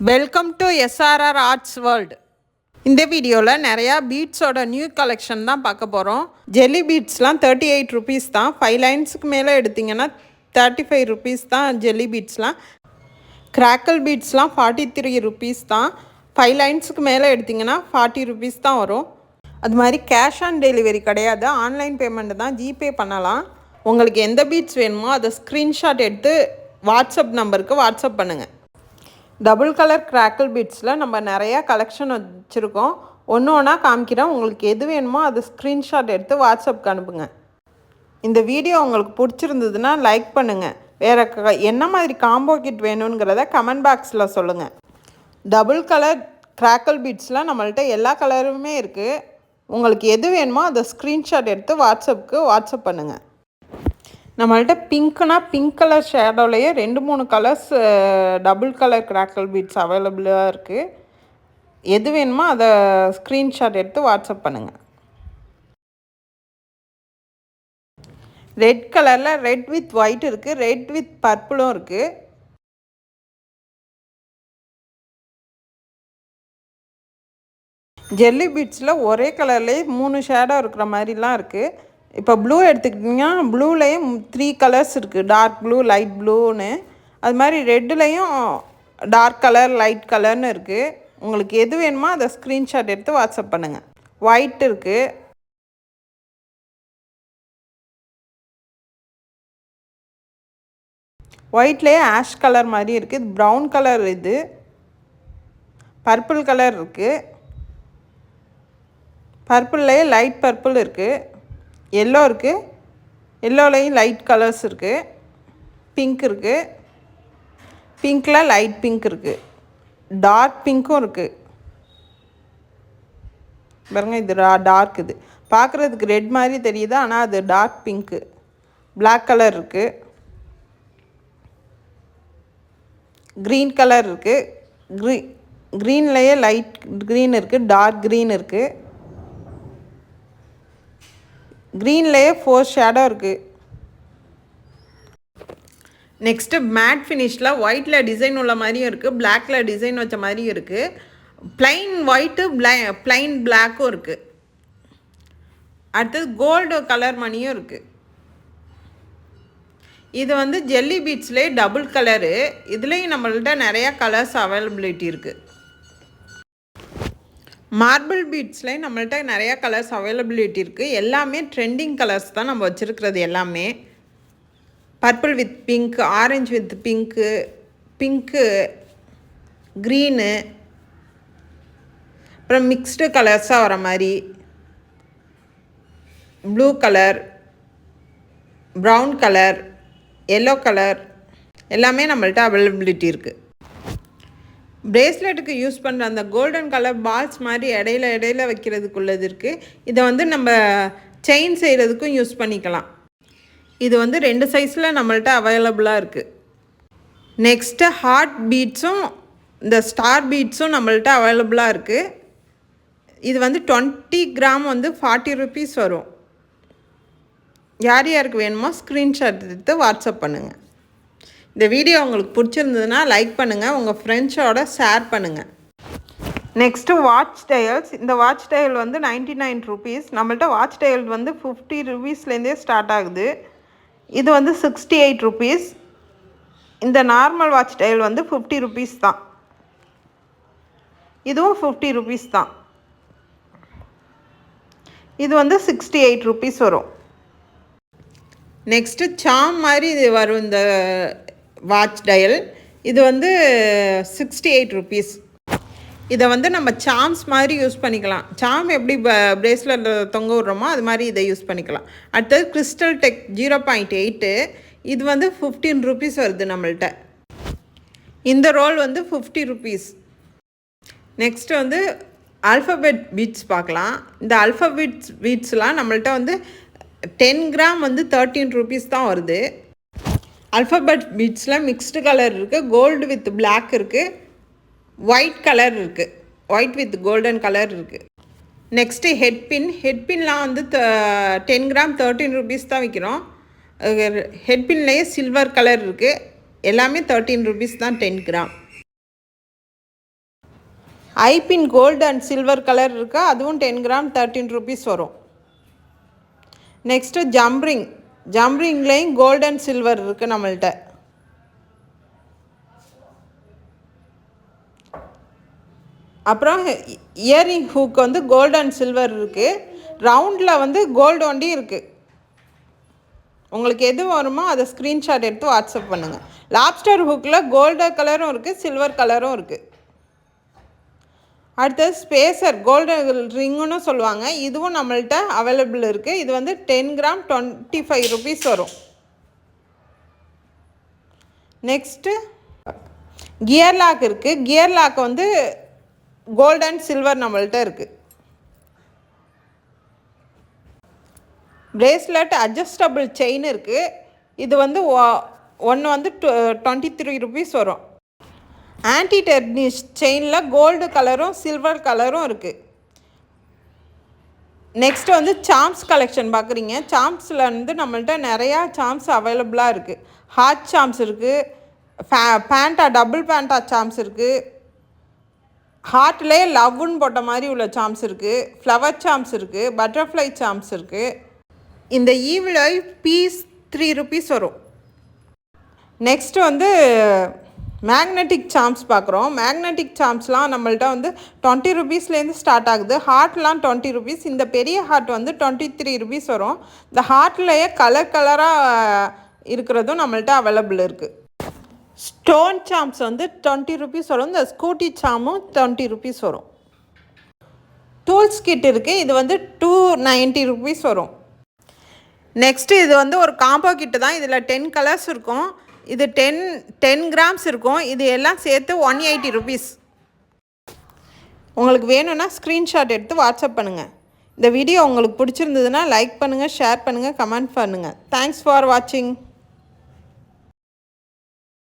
Welcome to SRR arts world. இந்த வீடியோவில் நிறையா பீட்ஸோட நியூ கலெக்ஷன் தான் பார்க்க போகிறோம். ஜெல்லி பீட்ஸ்லாம் 38 ருபீஸ் தான். 5 லைன்ஸுக்கு மேலே எடுத்திங்கன்னா 35 ருபீஸ் தான் ஜெல்லி பீட்ஸ்லாம். கிராக்கிள் பீட்ஸ்லாம் 43 ருபீஸ் தான். 5 லைன்ஸுக்கு மேலே எடுத்திங்கன்னா 40 ருபீஸ் தான் வரும். அது மாதிரி கேஷ் ஆன் டெலிவரி கிடையாது, ஆன்லைன் பேமெண்ட் தான், ஜிபே பண்ணலாம். உங்களுக்கு எந்த பீட்ஸ் வேணுமோ அதை ஸ்க்ரீன்ஷாட் எடுத்து வாட்ஸ்அப் நம்பருக்கு வாட்ஸ்அப் பண்ணுங்கள். டபுள் கலர் கிராக்கிள் பீட்ஸில் நம்ம நிறையா கலெக்ஷன் வச்சுருக்கோம். ஒன்று ஒன்றா காமிக்கிறேன். உங்களுக்கு எது வேணுமோ அதை ஸ்க்ரீன்ஷாட் எடுத்து வாட்ஸ்அப்க்கு அனுப்புங்க. இந்த வீடியோ உங்களுக்கு பிடிச்சிருந்ததுன்னா லைக் பண்ணுங்கள். வேறு என்ன மாதிரி காம்போ கிட் வேணுங்கிறத கமெண்ட் பாக்ஸில் சொல்லுங்கள். டபுள் கலர் கிராக்கிள் பீட்ஸில் நம்மள்ட்ட எல்லா கலருமே இருக்குது. உங்களுக்கு எது வேணுமோ அதை ஸ்க்ரீன்ஷாட் எடுத்து வாட்ஸ்அப்புக்கு வாட்ஸ்அப் பண்ணுங்கள். நம்மள்ட்ட பிங்க்னா பிங்க் கலர் ஷேடோலையே 2-3 colours double colour crackle beads அவைலபிளாக இருக்குது. எது வேணுமோ அதை ஸ்க்ரீன்ஷாட் எடுத்து வாட்ஸ்அப் பண்ணுங்கள். ரெட் கலரில் ரெட் வித் ஒயிட் இருக்குது, ரெட் வித் பர்பிளும் இருக்குது. ஜெல்லி பீட்ஸில் ஒரே கலர்லேயே 3 ஷேடோ இருக்கிற மாதிரிலாம் இருக்குது. இப்போ ப்ளூ எடுத்துக்கிட்டிங்கன்னா ப்ளூலேயும் 3 கலர்ஸ் இருக்குது, டார்க் ப்ளூ, லைட் ப்ளூன்னு. அது மாதிரி ரெட்டுலேயும் டார்க் கலர், லைட் கலர்னு இருக்குது. உங்களுக்கு எது வேணுமோ அதை ஸ்க்ரீன்ஷாட் எடுத்து வாட்ஸ்அப் பண்ணுங்கள். ஒயிட் இருக்குது, ஒயிட்லேயே ஆஷ் கலர் மாதிரி இருக்குது, ப்ரௌன் கலர், இது பர்பிள் கலர் இருக்குது, பர்பிள்லேயே லைட் பர்பிள் இருக்குது, எல்லோ இருக்குது, எல்லோலையும் லைட் கலர்ஸ் இருக்குது, பிங்க் இருக்குது, பிங்க்கில் லைட் பிங்க் இருக்குது, டார்க் பிங்க்கும் இருக்குது. பாருங்க, இது டார்க், இது பார்க்குறதுக்கு ரெட் மாதிரி தெரியுது, ஆனால் அது டார்க் பிங்க்கு. பிளாக் கலர் இருக்குது, க்ரீன் கலர் இருக்குது, க்ரீன்லேயே லைட் க்ரீன் இருக்குது, டார்க் க்ரீன் இருக்குது, க்ரீன்லேயே 4 ஷேடோ இருக்குது. நெக்ஸ்ட்டு மேட் ஃபினிஷில் ஒயிட்டில் டிசைன் உள்ள மாதிரியும் இருக்குது, பிளாக்கில் டிசைன் வச்ச மாதிரியும் இருக்குது, ப்ளைன் ஒயிட்டு ப்ளைன் பிளாக்கும் இருக்குது. அடுத்தது கோல்டு கலர் மணியும் இருக்குது. இது வந்து ஜெல்லி பீட்ஸ்லேயே டபுள் கலரு. இதுலேயும் நம்மள்கிட்ட நிறையா கலர்ஸ் அவைலபிலிட்டி இருக்குது. மார்பிள் பீட்ஸ்லேயும் நம்மள்ட்ட நிறையா கலர்ஸ் அவைலபிலிட்டி இருக்குது. எல்லாமே ட்ரெண்டிங் கலர்ஸ் தான் நம்ம வச்சுருக்கிறது. எல்லாமே purple with pink, orange with pink, pink, green, அப்புறம் மிக்ஸ்டு கலர்ஸாக வர மாதிரி blue colour, brown colour, yellow colour, எல்லாமே நம்மள்ட்ட அவைலபிலிட்டி இருக்குது. பிரேஸ்லெட்டுக்கு யூஸ் பண்ணுற அந்த கோல்டன் கலர் பால்ஸ் மாதிரி இடையில வைக்கிறதுக்குள்ளது இருக்குது. இதை வந்து நம்ம செயின் செய்கிறதுக்கும் யூஸ் பண்ணிக்கலாம். இது வந்து 2 சைஸில் நம்மள்ட்ட அவைலபிளாக இருக்குது. நெக்ஸ்ட்டு ஹார்ட் பீட்ஸும் இந்த ஸ்டார் பீட்ஸும் நம்மள்ட்ட அவைலபிளாக இருக்குது. இது வந்து 20 கிராம் வந்து 40 ருபீஸ் வரும். யார் யாருக்கு வேணுமோ ஸ்க்ரீன்ஷாட் எடுத்து வாட்ஸ்அப் பண்ணுங்கள். இந்த வீடியோ உங்களுக்கு பிடிச்சிருந்ததுன்னா லைக் பண்ணுங்கள், உங்கள் ஃப்ரெண்ட்ஸோட ஷேர் பண்ணுங்கள். Next watch dials. இந்த வாட்ச் டயல் வந்து 99 ருபீஸ். நம்மள்ட்ட வாட்ச் டயல் வந்து 50 ருபீஸ்லேருந்தே ஸ்டார்ட் ஆகுது. இது வந்து 68 ருபீஸ். இந்த நார்மல் வாட்ச் டயல் வந்து 50 ருபீஸ் தான். இதுவும் 50 ருபீஸ் தான். இது வந்து 68 ருபீஸ் வரும். நெக்ஸ்ட்டு சாம் மாதிரி இது வரும் இந்த வாட்ச் டயல். இது வந்து 68 ருபீஸ். இதை வந்து நம்ம சாம்ஸ் மாதிரி யூஸ் பண்ணிக்கலாம். சாம் எப்படி பிரேஸ்லெட் தொங்க விட்றோமோ அது மாதிரி இதை யூஸ் பண்ணிக்கலாம். அடுத்தது கிறிஸ்டல் டெக் 0.8. இது வந்து 15 ருபீஸ் வருது நம்மள்ட்ட. இந்த ரோல் வந்து 50 ருபீஸ். நெக்ஸ்ட்டு வந்து ஆல்ஃபபெட் பீட்ஸ் பார்க்கலாம். இந்த ஆல்ஃபபெட் பீட்ஸ்லாம் நம்மள்ட்ட வந்து 10 கிராம் வந்து 13 ருபீஸ் தான் வருது. ஆல்ஃபபெட் பீட்ஸில் மிக்ஸ்டு கலர் இருக்குது, கோல்டு வித் பிளாக் இருக்குது, ஒயிட் கலர் இருக்குது, ஒயிட் வித் கோல்டன் கலர் இருக்குது. நெக்ஸ்ட்டு ஹெட்பின்லாம் வந்து 10 கிராம் 13 ருபீஸ் தான் விற்கிறோம். ஹெட்பின்லேயே சில்வர் கலர் இருக்குது. எல்லாமே 13 ருபீஸ் தான் 10 gram. Eye pin gold and silver colour இருக்குது, அதுவும் 10 கிராம் 13 ருபீஸ் வரும். நெக்ஸ்ட்டு ஜம்ரிங்லேயும் கோல்டு அண்ட் சில்வர் இருக்குது நம்மள்கிட்ட. அப்புறம் இயரிங் ஹூக் வந்து கோல்டு அண்ட் சில்வர் இருக்குது. ரவுண்டில் வந்து கோல்டு ஒண்டி இருக்குது. உங்களுக்கு எது வருமோ அதை ஸ்க்ரீன்ஷாட் எடுத்து வாட்ஸ்அப் பண்ணுங்கள். லாப்ஸ்டர் ஹூக்கில் கோல்டு கலரும் இருக்குது, சில்வர் கலரும் இருக்குது. அடுத்தது ஸ்பேசர் கோல்டு ரிங்குன்னு சொல்லுவாங்க, இதுவும் நம்மள்கிட்ட அவைலபிள் இருக்குது. இது வந்து 10 கிராம் 25 ருபீஸ் வரும். நெக்ஸ்ட்டு கியர் லாக் இருக்குது. கியர் லாக் வந்து கோல்டு அண்ட் சில்வர் நம்மள்கிட்ட இருக்குது. பிரேஸ்லெட் அட்ஜஸ்டபிள் செயின் இருக்குது. இது வந்து ஒன்று வந்து 23 ருபீஸ் வரும். ஆன்டி டெர்னிஷ் செயினில் கோல்டு கலரும் சில்வர் கலரும் இருக்குது. நெக்ஸ்ட்டு வந்து சாம்ஸ் கலெக்ஷன் பார்க்குறீங்க. சாம்ஸில் வந்து நம்மள்கிட்ட நிறையா சாம்ஸ் அவைலபிளாக இருக்குது. ஹாட் சாம்ஸ் இருக்குது, பேண்டா டபுள் பேண்டா சாம்ஸ் இருக்குது, ஹார்ட்லேயே லவ்வுன்னு போட்ட மாதிரி உள்ள சாம்ஸ் இருக்குது, ஃப்ளவர் சாம்ஸ் இருக்குது, பட்டர்ஃப்ளை சாம்ஸ் இருக்குது. இந்த ஈவில் பீஸ் 3 ருபீஸ் வரும். நெக்ஸ்ட்டு வந்து மேக்னெட்டிக் சாம்ஸ் பார்க்குறோம். மேக்னெட்டிக் சாம்ஸ்லாம் நம்மள்ட்ட வந்து 20 ருபீஸ்லேருந்து ஸ்டார்ட் ஆகுது. ஹார்ட்லாம் 20 ருபீஸ். இந்த பெரிய ஹார்ட் வந்து 23 ருபீஸ் வரும். இந்த ஹார்ட்லேயே கலராக இருக்கிறதும் நம்மள்ட்ட அவைலபிள் இருக்குது. ஸ்டோன் சாம்ஸ் வந்து 20 ருபீஸ் வரும். இந்த ஸ்கூட்டி சாமும் 20 ருபீஸ் வரும். டூல்ஸ் கிட் இருக்குது. இது வந்து 290 ருபீஸ் வரும். நெக்ஸ்ட்டு இது வந்து ஒரு காம்போ கிட்டு தான். இதில் 10 கலர்ஸ் இருக்கும். இது 10 கிராம்ஸ் இருக்கும். இது எல்லாம் சேர்த்து 180 ருபீஸ். உங்களுக்கு வேணும்னா ஸ்க்ரீன்ஷாட் எடுத்து வாட்ஸ்அப் பண்ணுங்கள். இந்த வீடியோ உங்களுக்கு பிடிச்சிருந்ததுன்னா லைக் பண்ணுங்கள், ஷேர் பண்ணுங்கள், கமெண்ட் பண்ணுங்கள். தேங்க்ஸ் ஃபார் வாட்சிங்.